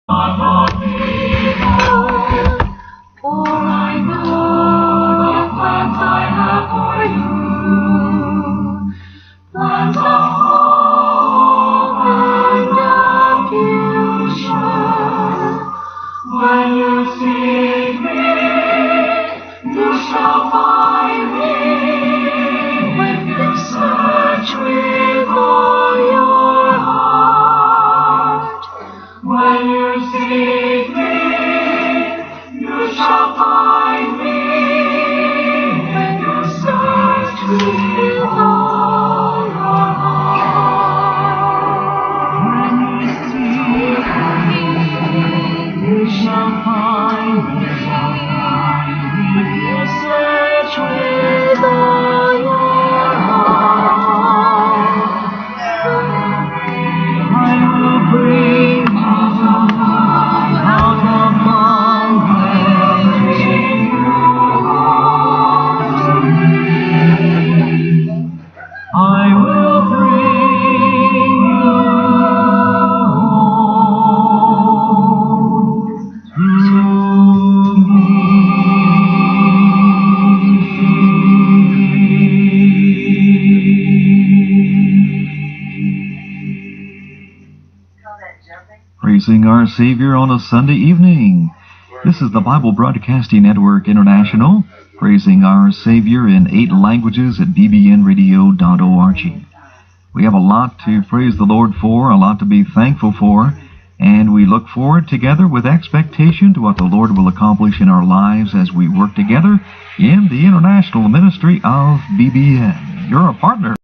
For I know the plans I have for you, plans of hope and of future. When you seek me, you shall find me. When you search with all your heart, when you seek me, you shall find me. When you search with all your heart, when you seek me, you shall find me. When you search with all your heart, I will bring you out of bondage. I will bring you home through me. Praising our Savior on a Sunday evening. This is the Bible Broadcasting Network International, praising our Savior in 8 languages at bbnradio.org. We have a lot to praise the Lord for, a lot to be thankful for, and we look forward together with expectation to what the Lord will accomplish in our lives as we work together in the international ministry of BBN. You're a partner.